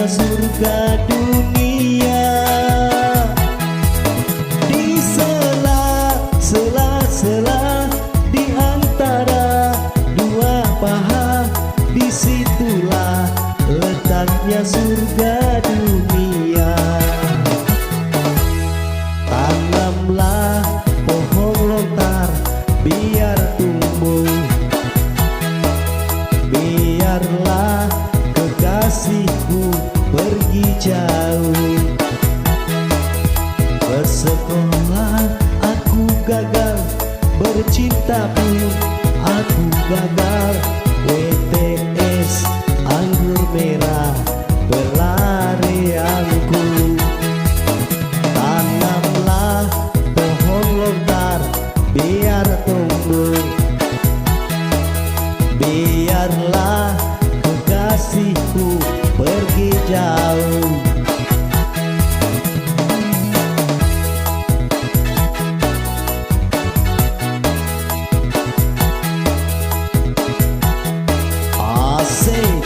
letaknya surga dunia. Di sela-sela di antara dua paha, disitulah letaknya surga dunia. Tanamlah pohon lontar biar tumbuh, biarlah kekasihku pergi jauh. Bersekolah aku gagal, bercinta pun aku gagal. WTS anggur merah pelarianku. Tanamlah pohon lontar biar tumbuh, biarlah kekasihku pergi jauh. Asik.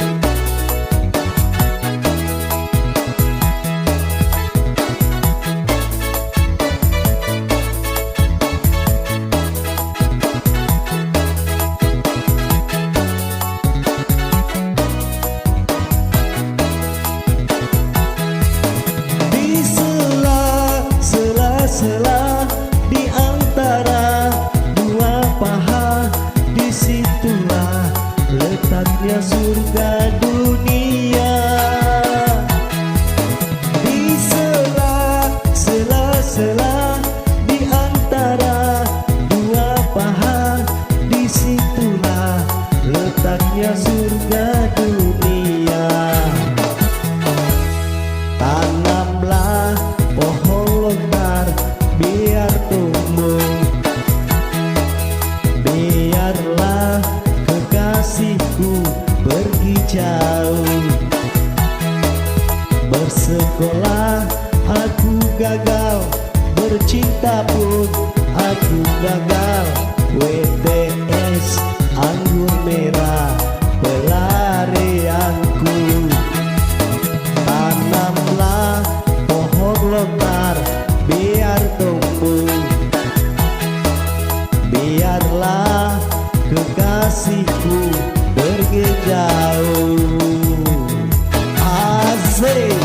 Di sela-sela di antara dua paha, disitulah letaknya surga dunia. Di sela-sela di antara dua paha, disitulah letaknya surga dunia. Tanamlah pohon lontar biar tumbuh, biarlah kekasihku pergi jauh. Bersekolah aku gagal, bercinta pun aku gagal. WTS anggur merah pelarianku. Tanamlah pohon lontar biar tumbuh, biarlah kekasihku pergi jauh. Asik.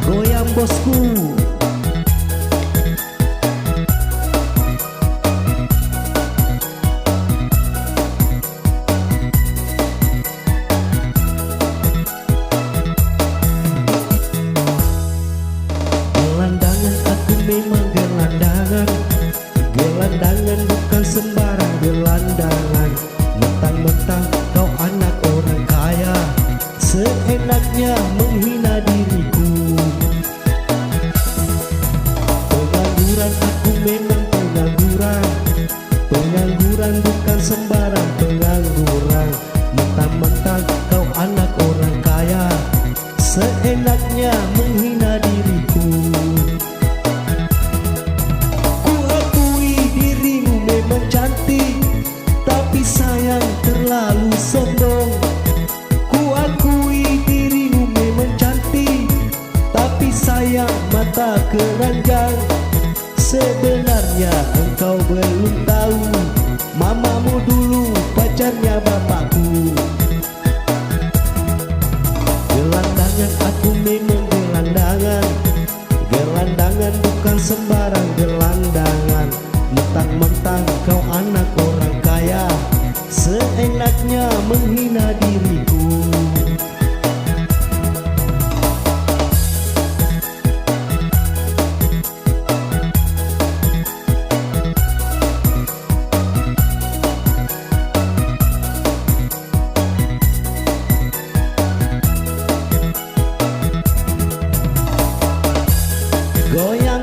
Goyang bosku. Gelandangan aku memang gelandangan, gelandangan bukan sembarang gelandangan. Mentang-mentang kau anak orang kaya, seenaknya menghina diriku. Pengangguran aku memang pengangguran, pengangguran bukan sembarang pengangguran. Mentang-mentang kau anak orang kaya, seenaknya menghina diriku. Ku akui dirimu memang cantik, tapi sayang terlalu sombong. Ku akui dirimu memang cantik, tapi sayang mata keranjang. Sebenarnya engkau belum tahu, mamamu dulu pacarnya bapakku. Gelandangan aku memang gelandangan, gelandangan bukan sembarang gelandangan. Mentang-mentang kau anak orang kaya, seenaknya menghina diriku. Goyang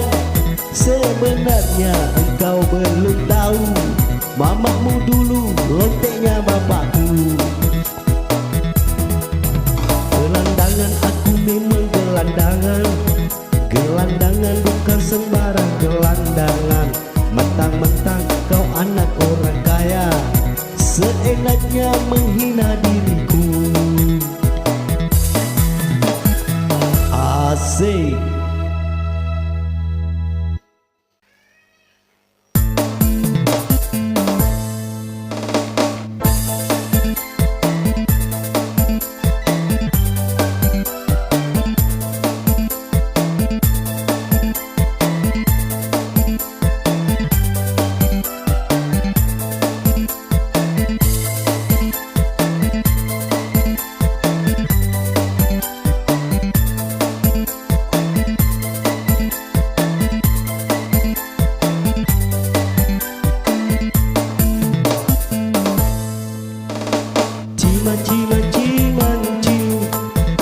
sayang, sebenarnya engkau belum tahu, mamamu dulu lonteknya bapakku. Gelandangan aku memang gelandangan, gelandangan bukan sembarang gelandangan. Mentang-mentang kau anak orang kaya, seenaknya menghina diriku. Asik.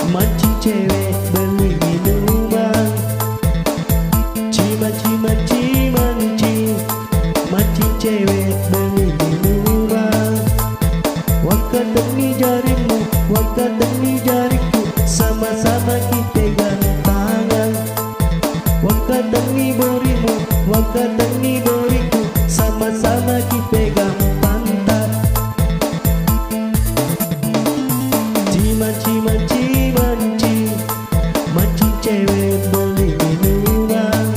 Mancing cewek beli minuman. Mancing cewek beli minuman. Waka demi jarimu, waka demi jariku, sama-sama kita pegang tangan. Waka demi borimu, waka demi boriku, sama-sama kita pegang pantat. Mancing cewek beli minuman.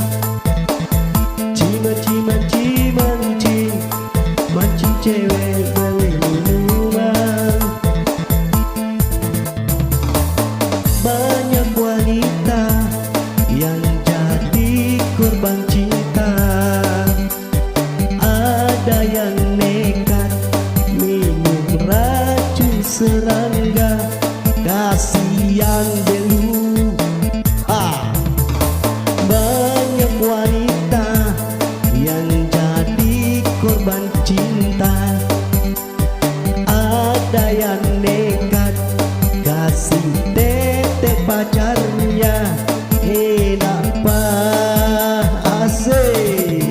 Mancing cewek beli minuman. Banyak wanita yang jadi korban cinta. Ada yang nekat minum racun serangga, kasihan delu. Banyak wanita yang jadi korban cinta. Ada yang nekat kasih tete pacarnya. Enak pa asik.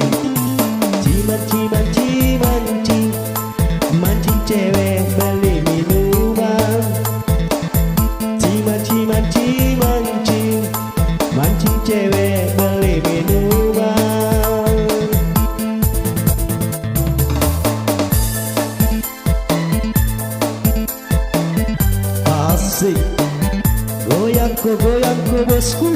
Mancing cewek beli minuman. Mancing cewek beli minuman. Asik. Goyang ko bosku.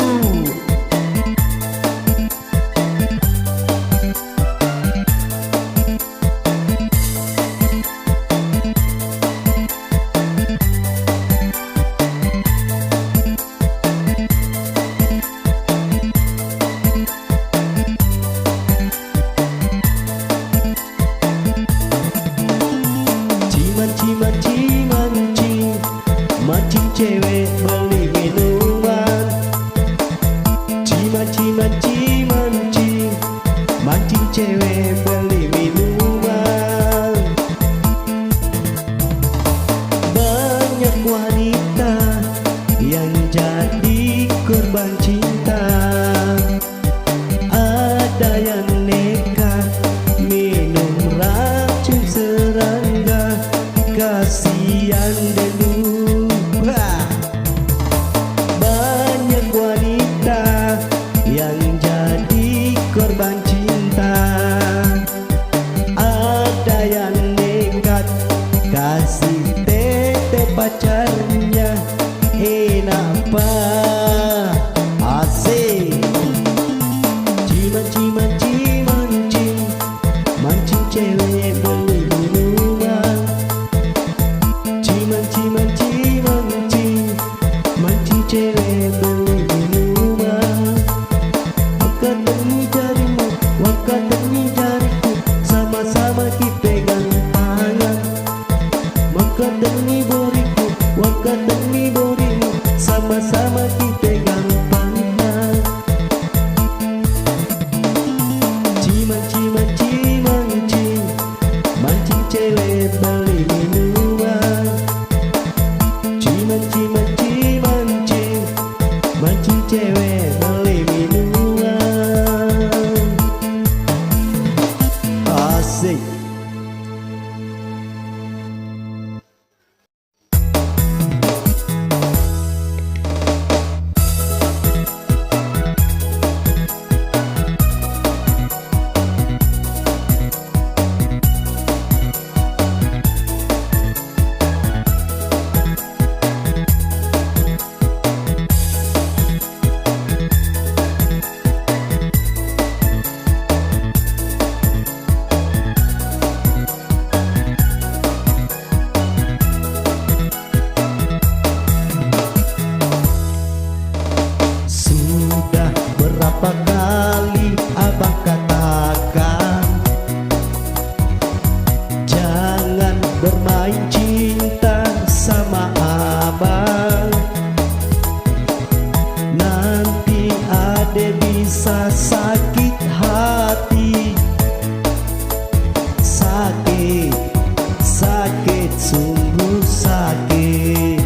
Mancing cewek beli minuman. Mancing cewek beli minuman. Banyak wanita yang jadi korban cinta. Ada yang nekat minum racun serangga, kasihan delu. Banyak wanita yang jadi korban cinta. Ada yang nekat kasih tete pacarnya. Enak pa asik. Mancing cewek beli minuman. Mancing cewek beli minuman. Waka demi jarimu, waka demi jariku, sama-sama kita pegang tangan. Waka demi boriku, waka demi borimu, sama-sama kita pegang tangan. Mancing cewek beli minuman. Mancing cewek beli minuman. kali abang katakan, jangan bermain cinta sama abang, nanti ade bisa sakit hati. Sakit, sakit, sungguh sakit.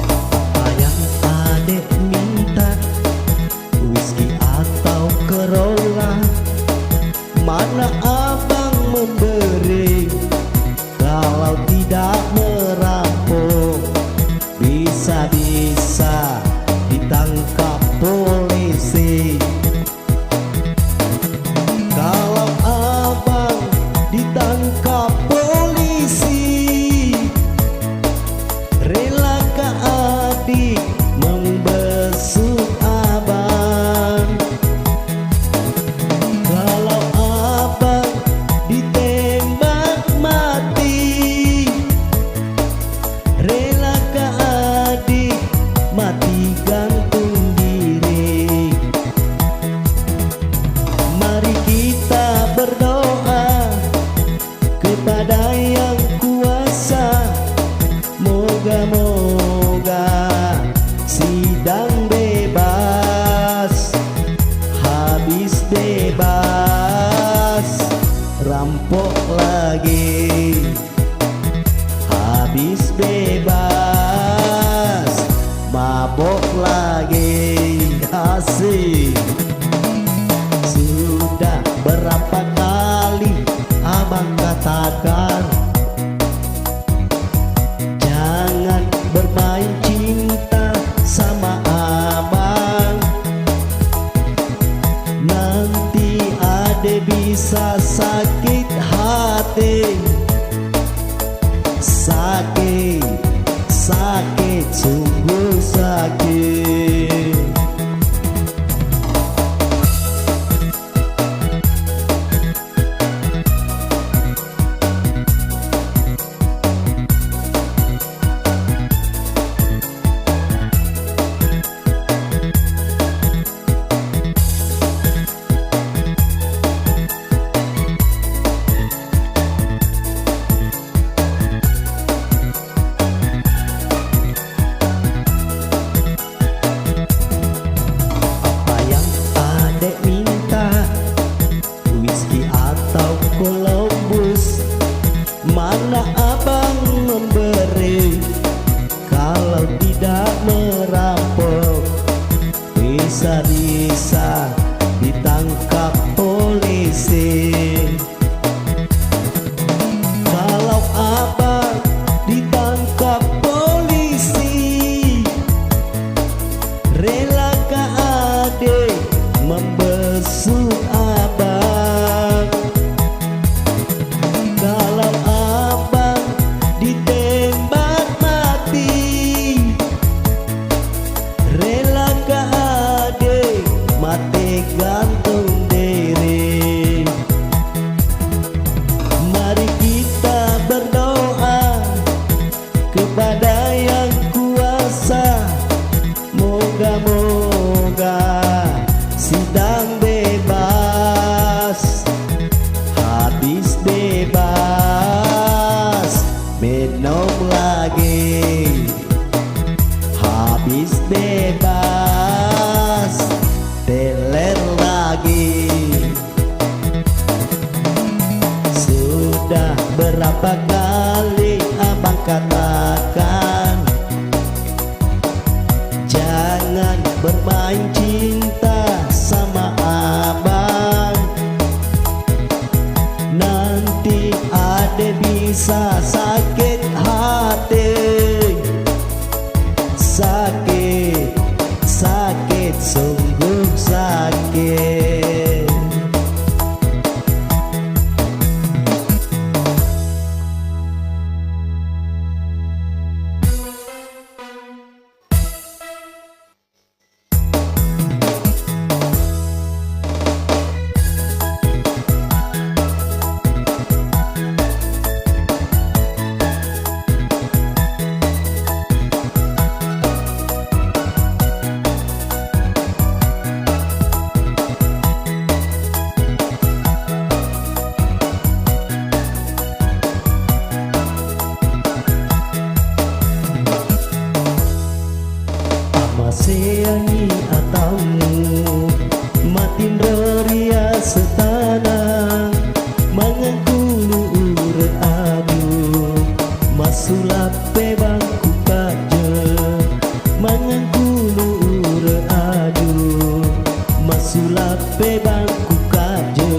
Apa yang adek minta, whisky atau Corolla? Mana abang memberi? Kalau tidak merampok, bisa-bisa ditangkap polisi. Kalau abang ditangkap polisi, relakah adik membesuk abang? Kalau abang ditembak mati, relakah adik mati gantung diri? Mari kita berdoa kepada Yang Kuasa, moga-moga sidang bebas, habis bebas, rampok lagi, habis bebas, mabok lagi. Asik. Sudah berapa kali abang katakan, jangan bermain cinta sama abang, nanti ade bisa sakit hati. Sakit, sakit, sungguh sakit. Apa yang adek minta, whisky atau Columbus? Mana abang memberi? Kalau tidak merampok, bisa-bisa ditangkap polisi. Kalau abang ditangkap polisi, relakah adik membesuk abang? Kalau abang ditembak mati, relakah adik mati gantung diri? Mari kita berdoa kepada Yang Kuasa, moga-moga sidang bebas, habis bebas, minum lagi, habis bebas, teler lagi. Sudah berapa kali abang katakan, jangan bermain cinta sama abang, nanti ade bisa sakit hati. Sakit, sakit, sungguh sakit. masulape bangku kaje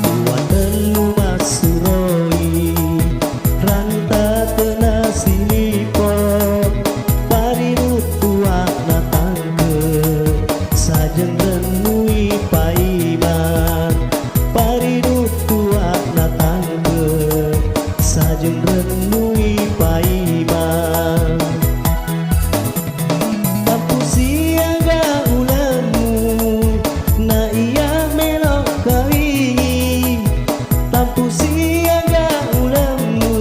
dua telu masuroi ranta tena silipo pariru tua natangke sajeng renui paiman pariru tua natangke sajeng renui paiman tampu siaga ulamu na iya melok kawi tampu siaga ulamu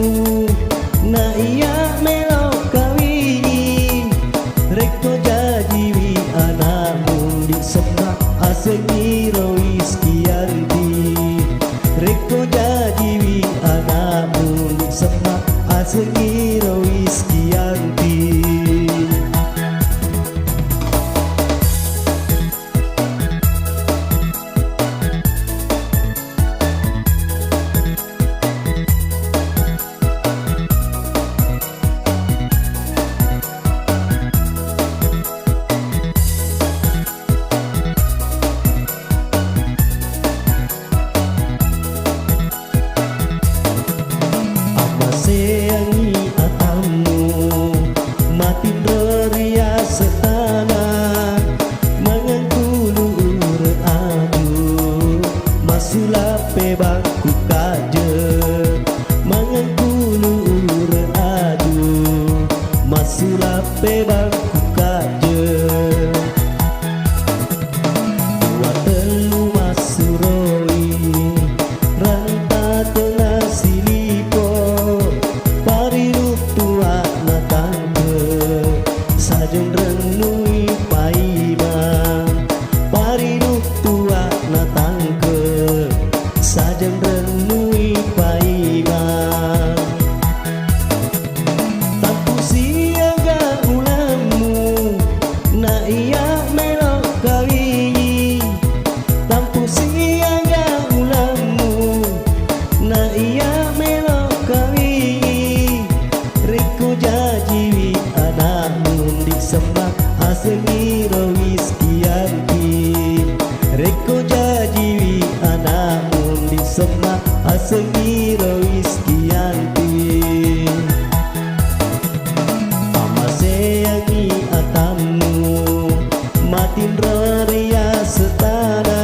na iya melok kawi rekto jajiwi anamu di semak asengiro iskianti rekto jajiwi anamu di semak asengiro iskianti sayangi atamu mati beria setana mengangkulu adu masulape bangku kaje mengangkulu adu masulape bangku kaje dua telu masuroi ranta tena silipo pariru tua natangke sajeng renui paiman pariru tua natangke sajeng renui paiman tampu siaga ulamu na iya melok kawi tampu siaga ulamu na iya melok kawi Riko jajiwi anamun di semak asengiro wiskianti Riko jajiwi anamun di semak asengiro wiskianti Ama sayangi atamu matin roria setana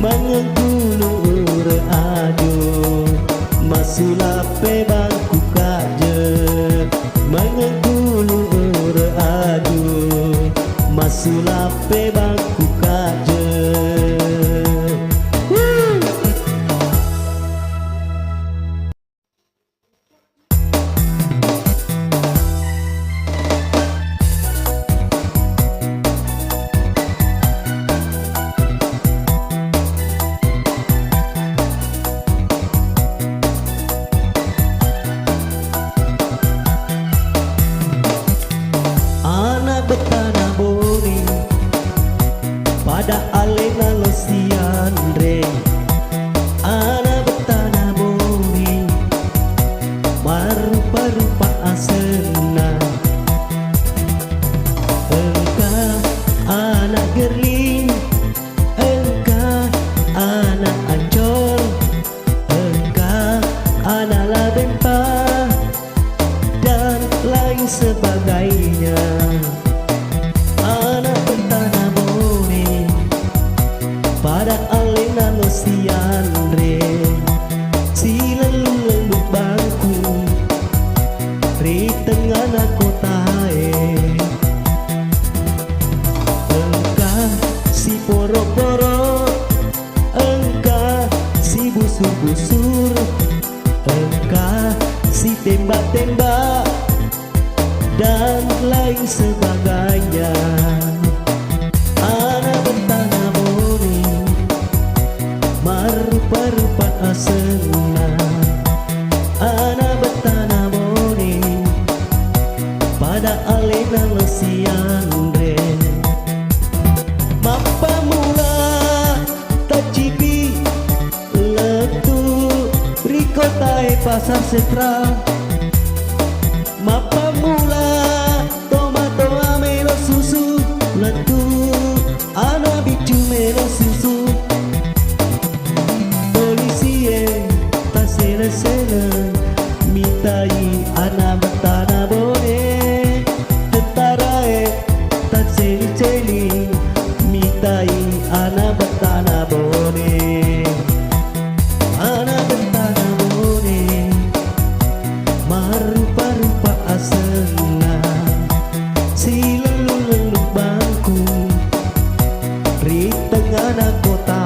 mengengkulur adu masulape bangku kaje mengengkulur adu masulape bangku kaje anak betana boni pada alena losiandre anak betana boni marupa-rupa asena engka anak gerling engka anak ancol engka anak labempa dan lain sebagainya anak betana boni pada alena losiandre si lelu bangku di tengah kota engka si poro-poro engka si busur-busur engka si tembak-tembak dan lain sebagainya anak betana boni marupa-rupa asena anak betana boni pada alena lesiandre mapa mula tacipi letu rikotai pasar sentra mapa mula tomato amelo susu letu ana bicu melo susu polisi tak sela-sela mitai ana bertanah boleh tentara tak celi-celi mitai ana bertanah boleh ana bertanah boleh marupa-rupa asena si lelu-lelu bangku di tengah kota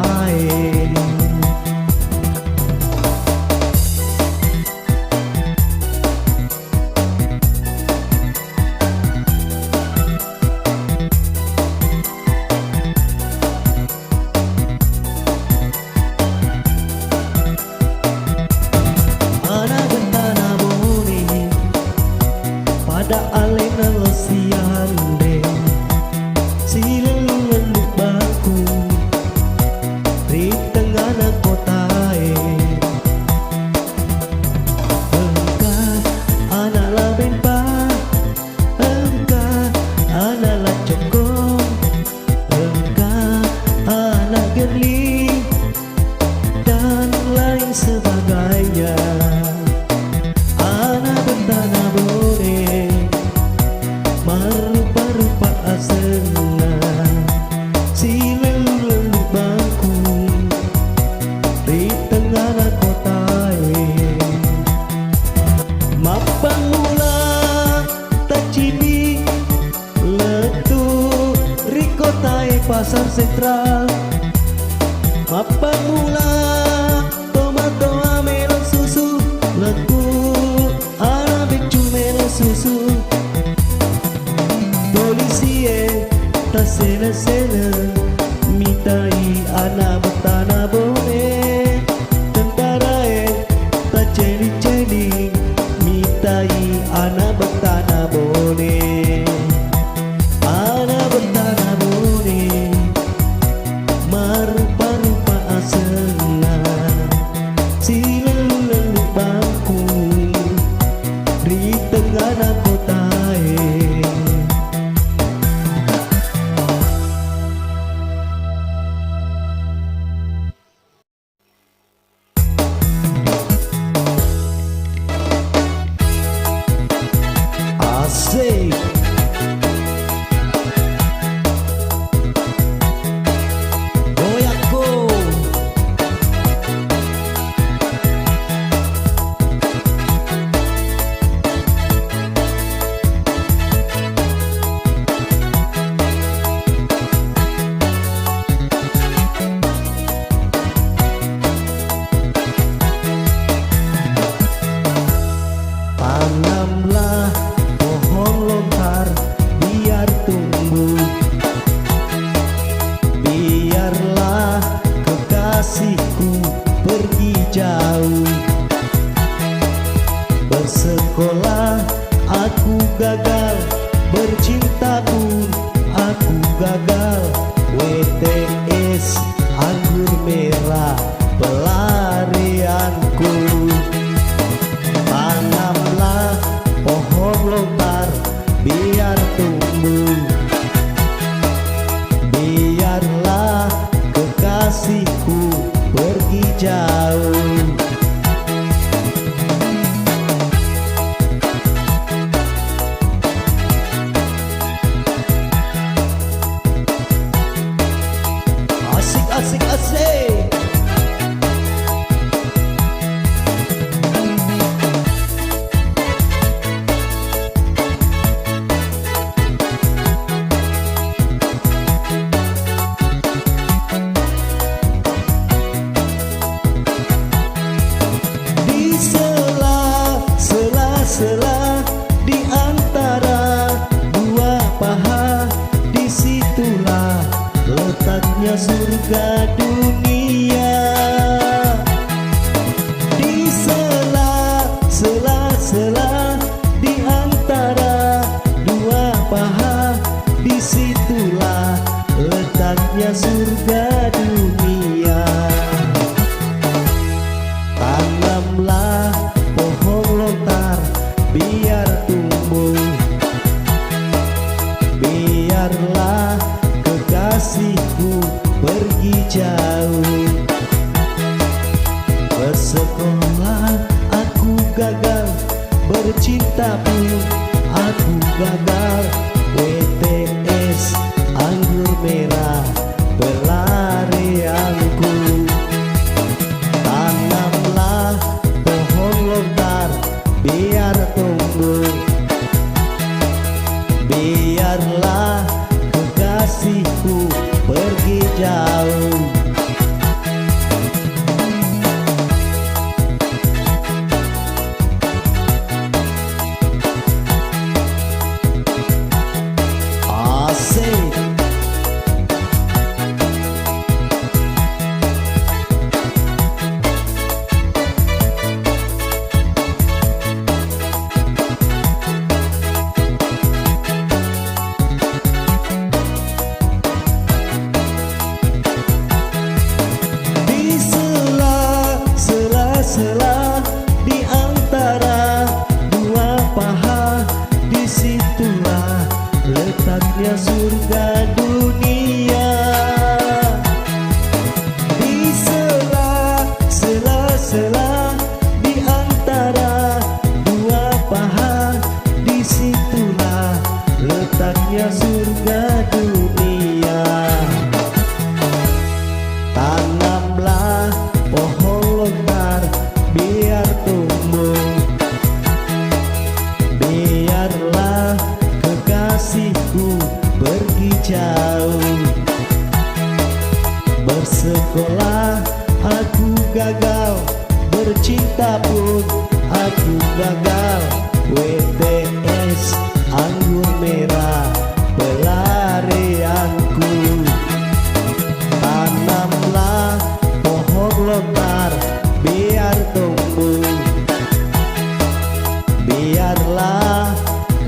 ana bertanah boleh pada alena lesiande si lelu-lelu bangku di tengah kota engkau anak la bempa engkau anak la cokong engkau anak gerling dan lain sebagainya anak bertanah boleh marupa-rupa asena si lelu-lelu bangku di tengah kota mapang mula tak cibi letu rikota pasar sentral mapang mula tomato melon susu letu ana bicu melon susu polisi tak sela-sela mitai ana bertanah boleh tentara tak celi-celi mitai ana bertanah boleh ana bertanah boleh marupa-rupa asena si lelu-lelu bangku di tengah kota asik goyako tanamlah pohon lontar biar tumbuh biarlah kekasihku pergi jauh bersekolah aku gagal bercinta pun aku gagal WTS anggur merah pelarianku tanamlah pohon lontar biar tumbuh biarlah kekasihku pergi jauh asik asik asik sela-sela di antara dua paha disitulah letaknya surga dunia di sela-sela di antara dua paha disitulah letaknya surga dunia tanamlah pohon lontar biar tumbuh biarlah merah pelarianku. Tanamlah pohon lontar biar tumbuh, biarlah kekasihku pergi jauh. Asik. Sela di antara dua paha, disitulah letaknya surga dunia. Di sela-sela di antara dua paha, disitulah letaknya surga dunia. Tanamlah pohon lontar biar tumbuh, biarlah kekasihku pergi jauh. Bersekolah aku gagal, bercinta pun aku gagal. WTS anggur merah pelarianku. Tanamlah pohon lontar biar tumbuh, biarlah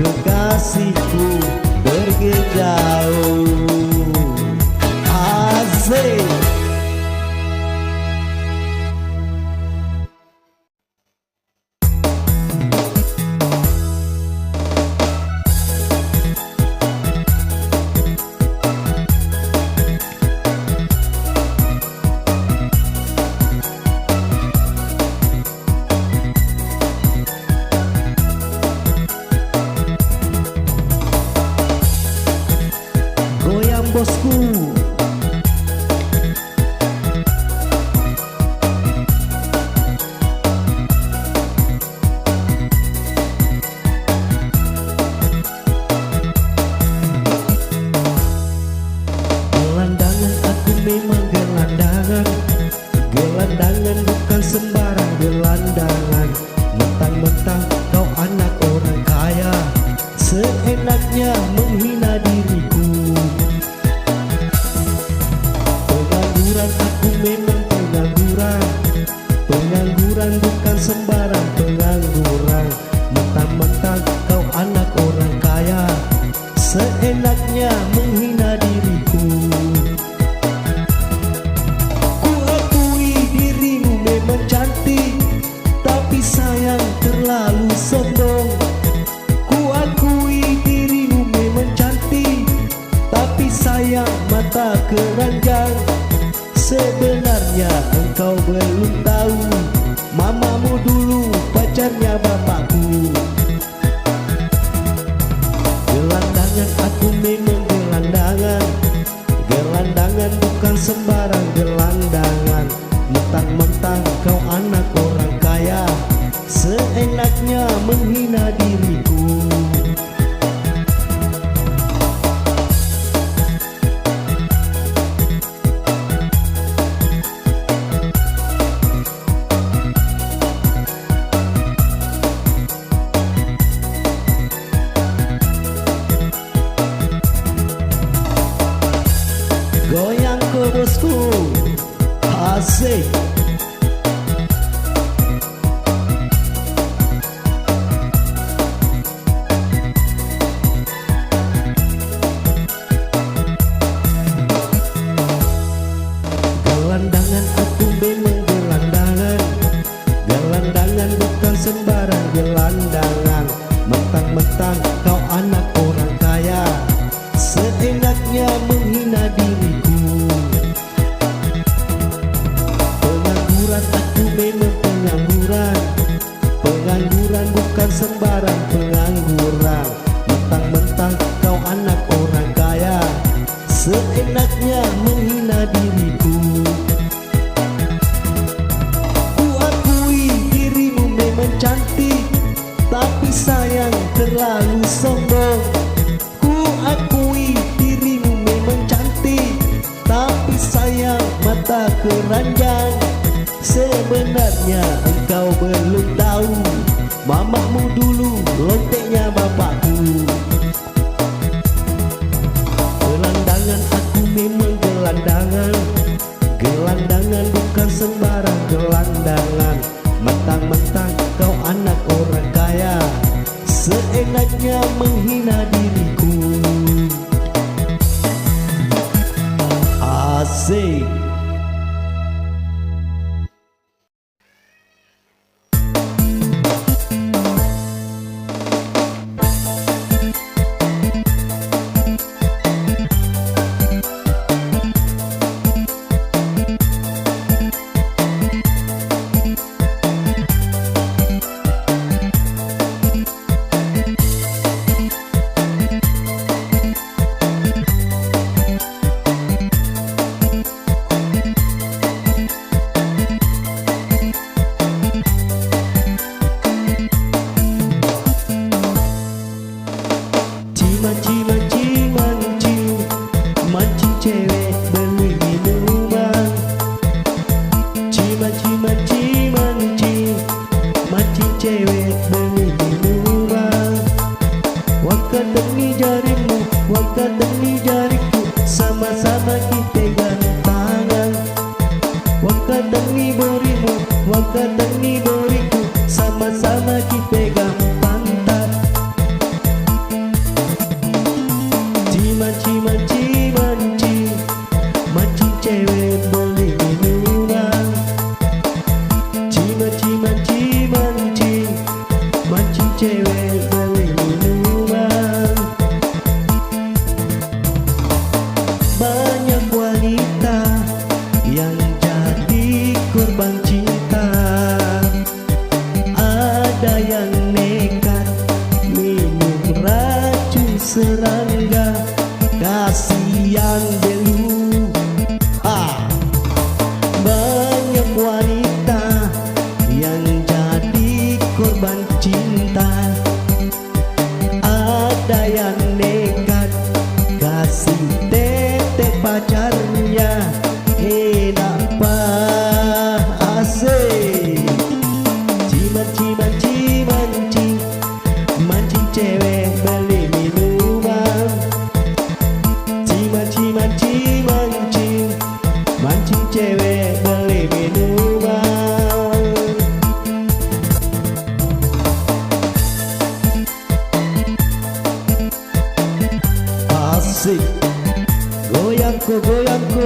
kekasihku pergi jauh. Asik. Bosku, gelandangan aku memang gelandangan. Gelandangan bukan sembarang gelandangan. Mentang-mentang kau anak orang kaya, seenaknya menghina diriku. Aku memang pengangguran. Pengangguran bukan sembarang pengangguran. Mentang-mentang kau anak orang kaya, seenaknya menghina diriku. Ku akui dirimu memang cantik, tapi sayang terlalu sombong. Ku akui dirimu memang cantik, tapi sayang mata keranjang. Sebenarnya engkau belum tahu, mamamu dulu pacarnya bapakku. Gelandangan aku memang gelandangan. Gelandangan bukan sembarang gelandangan. Mentang-mentang kau anak orang kaya, seenaknya menghina diriku. Goyang ke bosku, asik. Gelandangan aku memang gelandangan. Gelandangan bukan sembarang gelandangan. Mentang-mentang kau anak orang kaya, seenaknya menghina diriku. Pengangguran aku memang pengangguran. Pengangguran bukan sembarang pengangguran. Mentang-mentang kau anak orang kaya, seenaknya menghina diriku. Ku akui dirimu memang cantik, tapi sayang terlalu sombong. Ku akui dirimu memang cantik, tapi sayang mata keranjang. Sebenarnya engkau belum tahu, mamamu dulu lonteknya bapakku. Gelandangan aku memang gelandangan, gelandangan bukan sembarang gelandangan. Mentang-mentang kau anak orang kaya, seenaknya menghina diriku. Asik. Mancing cewek beli minuman. Mancing cewek beli minuman. Wakatangi jarimu, wakatangi jariku, sama-sama kita pegang tangan. Wakatangi borimu, wakatangi boriku, sama-sama kita pegang pantat. Mancing cewek beli minuman. Mancing cewek beli minuman. Banyak wanita yang jadi korban cinta. Ada yang nekat minum racun serangga. Kasihan delu. Banyak wanita yang jadi korban cinta. Ada yang nekat kasih tete pacarnya. Enak pa asik. Mancing cewek beli minuman. Mancing cewek beli minuman. Asik. Goyangku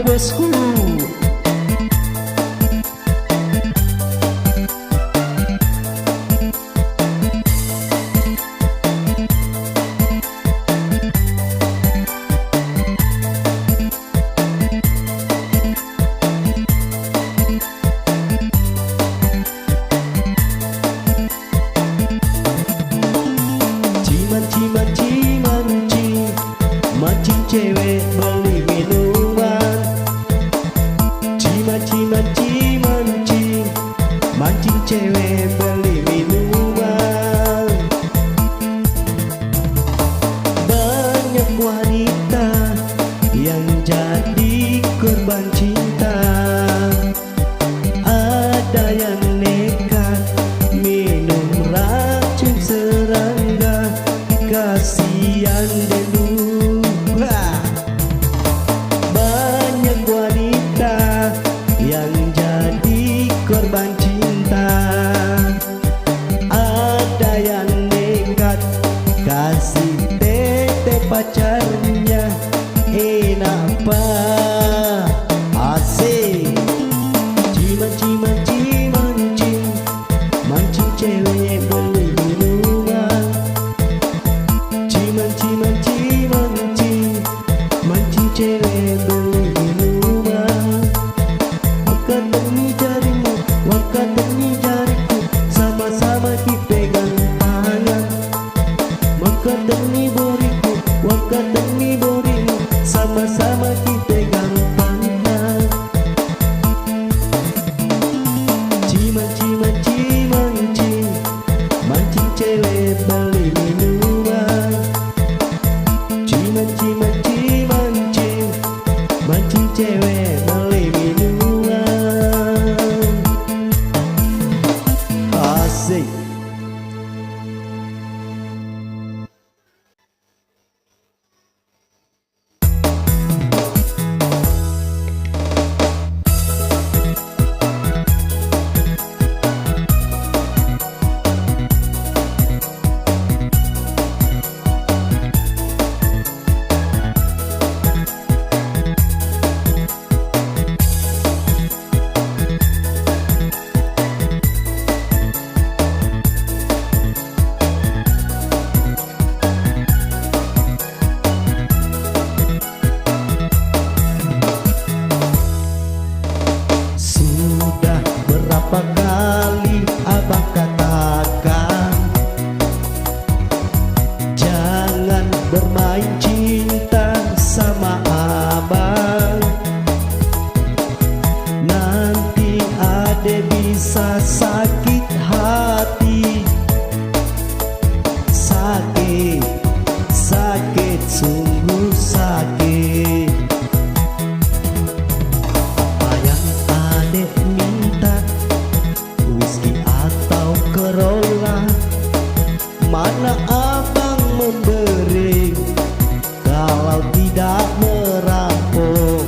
bosku. Mancing cewek beli minuman. Mancing cewek beli minuman. Banyak wanita yang jadi korban cinta. Ada yang nekat minum racun serangga. Kasihan dulu. Banyak wanita yang jadi korban cinta. Ada yang nekat kasih tete pacarnya. Enak pa asik. Mancing cewek beli minuman. Mancing cewek beli minuman. Wakatangi jarimu, wakatangi jariku, sama-sama kita pegang tangan. Wakatangi boriku, wakatangi borimu, sama-sama makin pegang tangan. Cimancing, mancing cewek beli minuman. Cimancing, mancing cewek beli minuman. Asik. Sudah berapa kali abang katakan, jangan bermain cinta sama abang. Nanti ade bisa sakit hati. Sakit, sakit, sungguh sakit. Apa yang adek minta, whisky atau Corolla? Mana abang memberi? Kalau tidak merampok,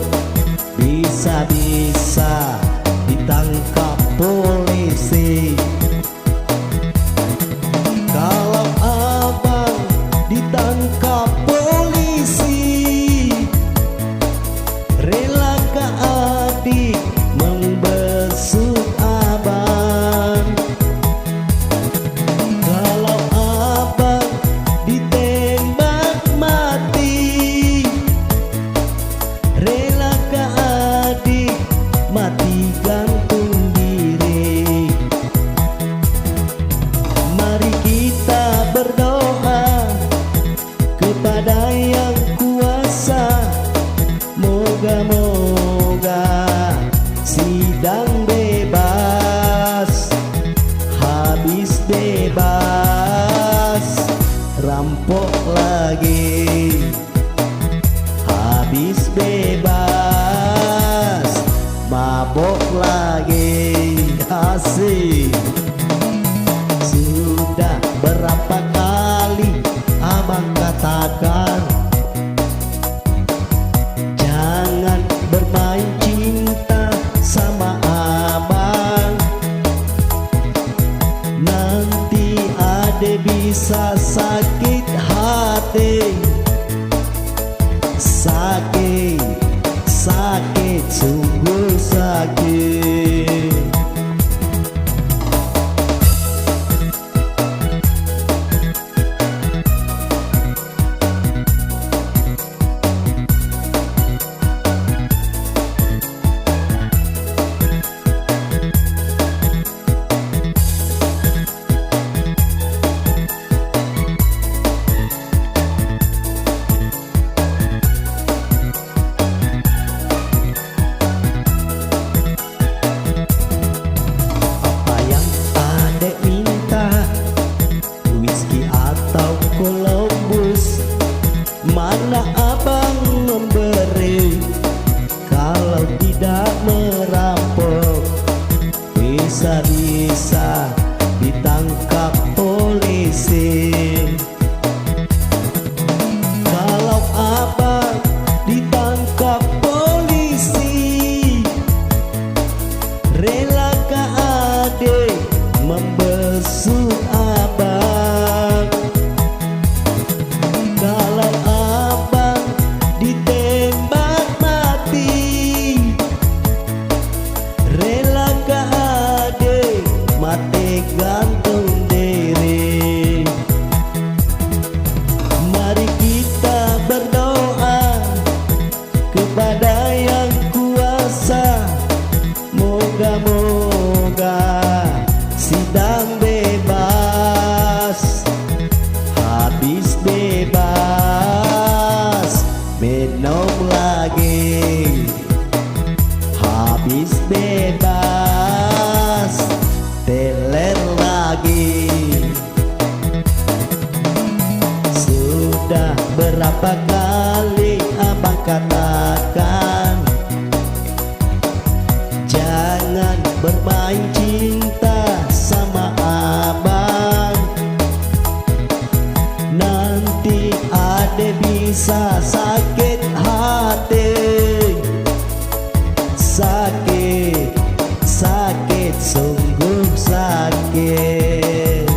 bisa-bisa ditangkap polisi. Kalau abang ditangkap polisi, relakah adik membesuk abang? Kalau abang ditembak mati, relakah adik mati gantung diri? Mari kita berdoa kepada Yang Kuasa, moga-moga sidang bebas, habis bebas, rampok lagi, habis bebas, mabok lagi. Asik. Sudah berapa kali abang katakan, jangan bermain cinta sama abang. Nanti ade bisa sakit hati. Sakit, sakit, sungguh sakit. Apa yang adek minta, whisky atau Columbus? Mana abang memberi? Kalau tidak merampok, bisa-bisa ditangkap polisi. Kalau abang ditangkap polisi, relakah adik membesuk abang? Kalau abang ditembak mati, relakah adik mati gantung diri? Mari kita berdoa kepada Yang Kuasa, moga-moga sidang bebas, habis bebas, minum lagi. habis bebas teler lagi. Sudah berapa kali abang katakan, jangan bermain cinta sama abang, nanti ade bisa sakit hati. Sakit, sakit, sungguh sakit.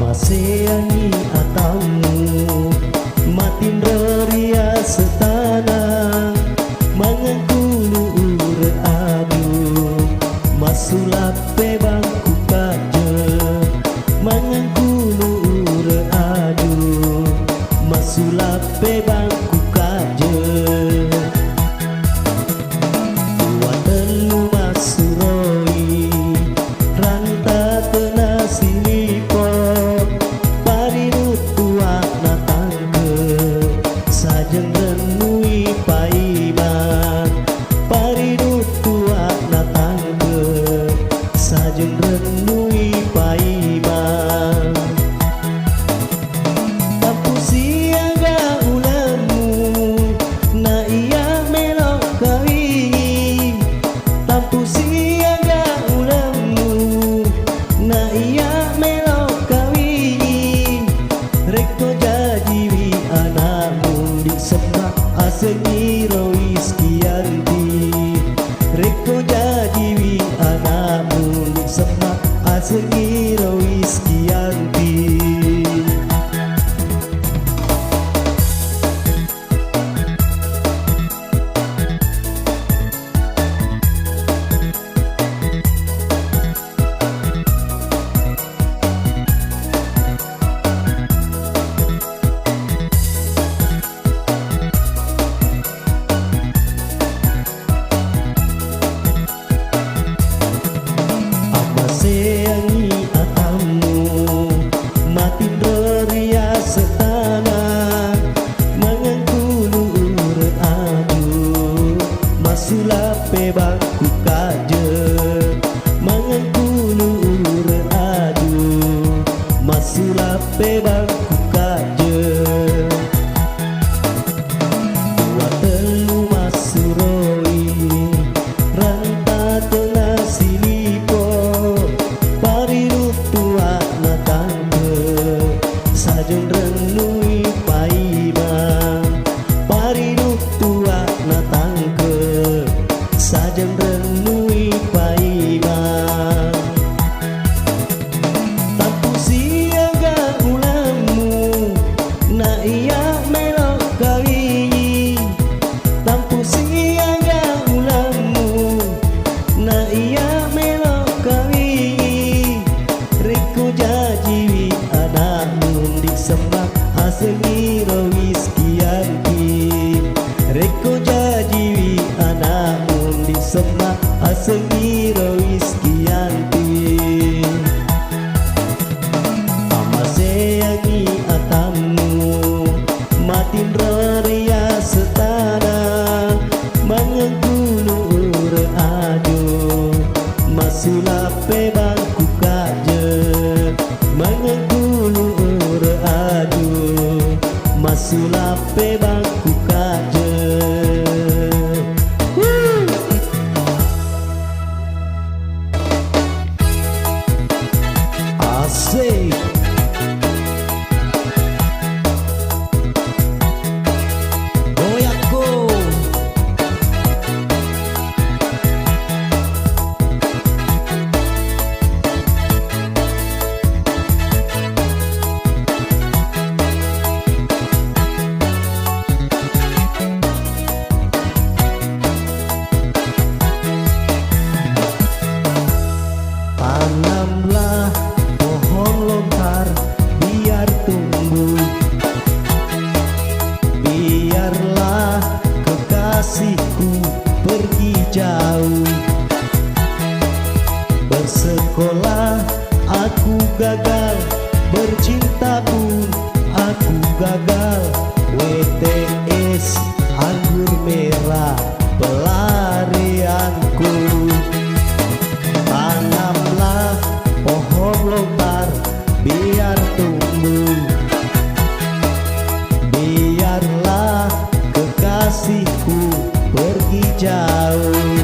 Maseangi atamu matin reria setana mangangkulu adu masulap bangku kaje mangangkulu adu masulap bangku kaje buat telu masuroi ranta tenasili sajeng renui paiban paridut tua natangge sajeng renui paiban tampu siaga ulamu na iya melok kawi tampu siaga ulamu na iya melok kawi reko jadi anakmu semak asengiro iskianti reko jadi wi anakmu semak asengiro iskianti. Maseangi atamu matin reria setana mangangkulu adu masulape bangku kaje mangangkulu adu masulape bangku kaje dua telu masuroi ranta tengah silipo parirut tua natangge sajeng renui paiban parirut tua natangge sajeng renui paiban tampu siaga ulamu na iya melok kawi tampu siaga ulamu na iya melok kawi reko jajiwi anakmu disemak asengiro iskianti reko jajiwi anakmu disemak asengiro iskianti. Maseangi atamu matin reria setana mangangkulu adu masulape bangku kaje mangangkulu adu masulape bangku kaje. Asik goyako Tanamlah pohon lontar biar tumbuh, biarlah kekasihku pergi jauh. Bersekolah aku gagal, bercinta pun aku gagal. WTS anggur merah pelarianku. Tanamlah pohon lontar biar tumbuh, biarlah kekasihku pergi jauh.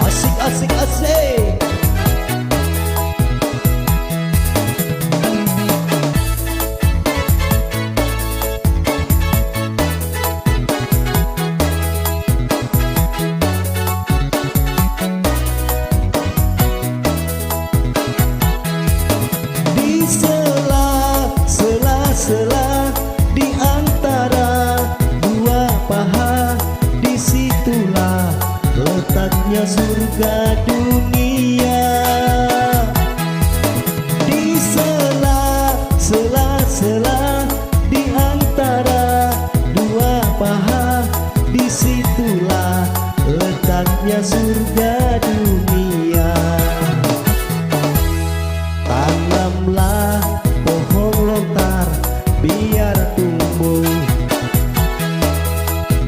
Asik, asik, asik. Di sela-sela di antara dua paha, disitulah letaknya surga dunia. Di sela-sela di antara dua paha, disitulah letaknya surga dunia. Tanamlah pohon lontar biar tumbuh,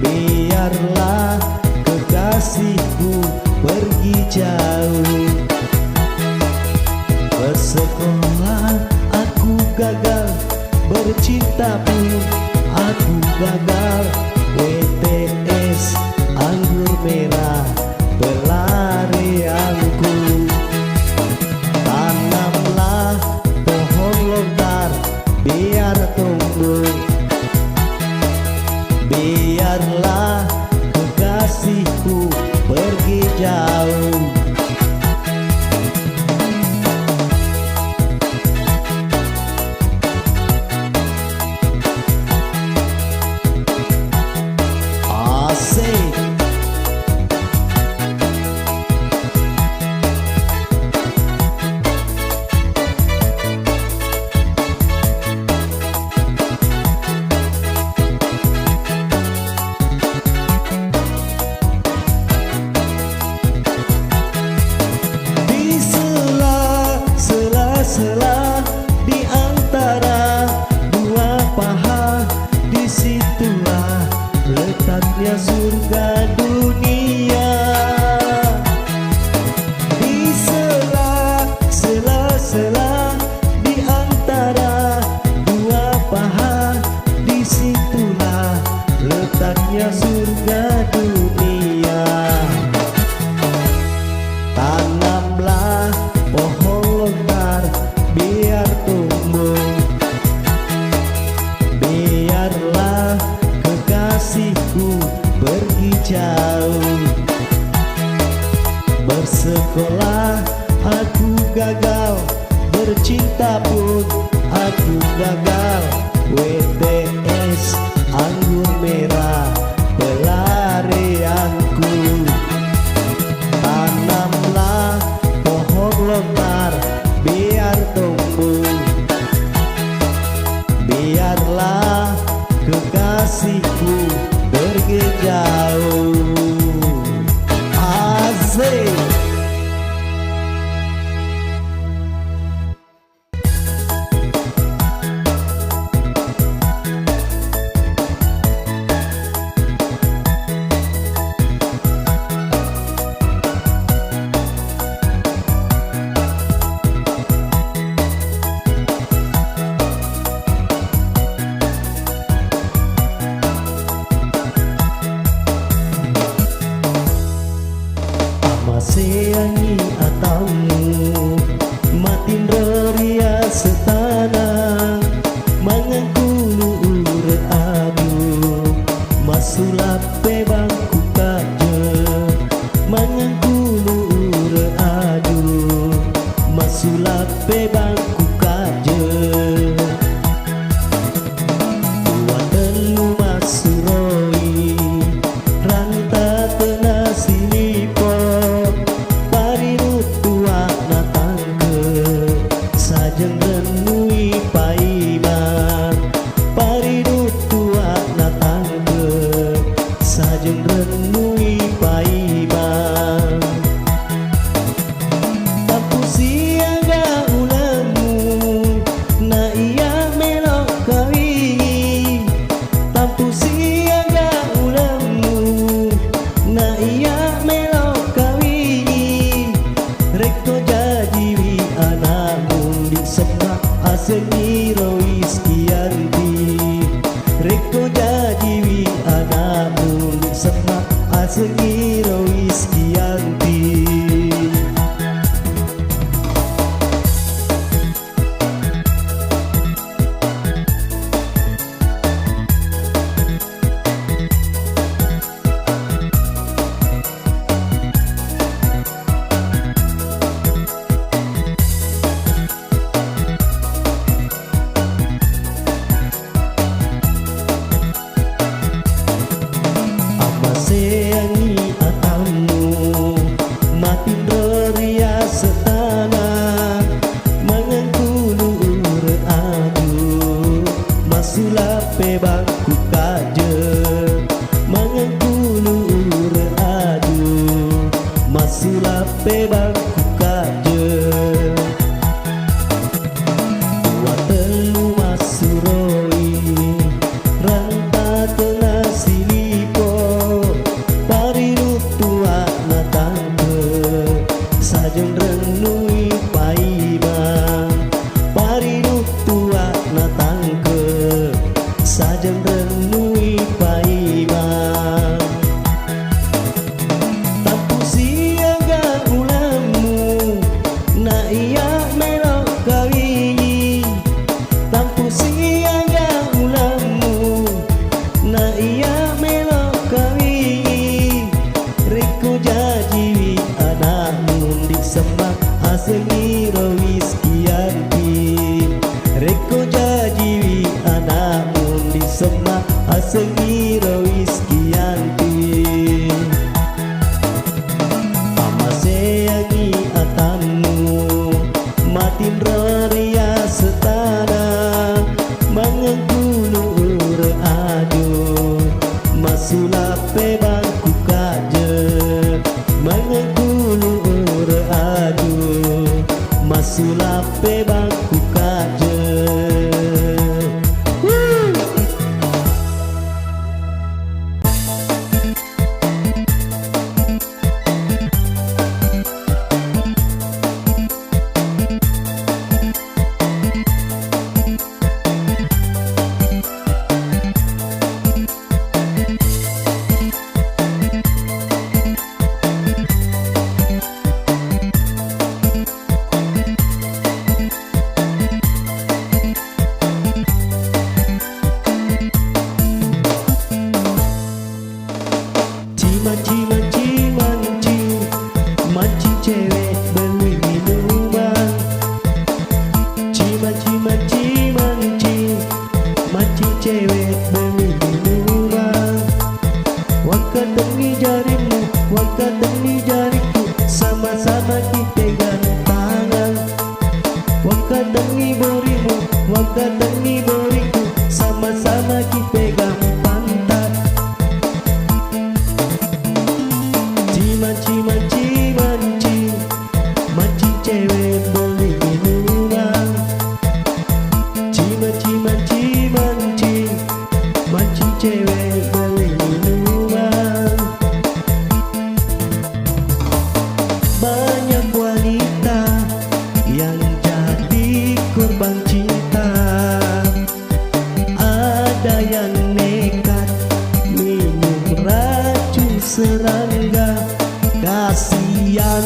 biarlah kekasihku pergi jauh. Bersekolah aku gagal, bercinta pun aku gagal. WTS anggur merah pelarianku. Tanamlah pohon lontar biar tumbuh, biarlah kekasihku pergi jauh. Asik. Di sela-sela di antara dua paha, disitulah letaknya surga dunia. Di sela-sela di antara dua paha, disitulah letaknya surga dunia. Tanamlah pohon lontar biar tumbuh, biarlah kekasihku pergi jauh. Bersekolah aku gagal, bercinta pun aku gagal. WTS anggur merah pelarianku. Tanamlah pohon lontar biar tumbuh, biarlah kekasihku pergi jauh. Asik. Maseangi atamu matin ria setana mangangkulu uret adu masulap bangku kaje mangangkulu uret adu masulap bangku kaje. Asengiro Iskianti. Sayangi atamu matin ria setana mengengkulu adu masulape bangku kaje mengengkulu adu masulape bangku kaje watelu masuroi ranta tengah silipo sajeng renui paiba parinu tua na tangke sajeng renui paiba tampu siaga ulamu na iya melok kawingi tampu siaga ulamu na iya melok kawingi reko jajiwi anakmu di semak asengiro Iskianti reko jajiwi anakmu di semak asengiro Iskianti. Ama sayangi atamu matin ria setana mengengkulu adu masulape bangku kaje mengengkulu adu masulape bangku kaje. Mancing cewek beli minuman mancing cewek beli minuman wakadengi jarimu wakadengi jariku sama-sama kita pegang tangan wakadengi borimu wakadengi boriku sama-sama kita pegang pantat mancing cewek beli minuman mancing cewek beli minuman. Banyak wanita yang jadi korban cinta, ada yang nekat minum racun serangga. Kasihan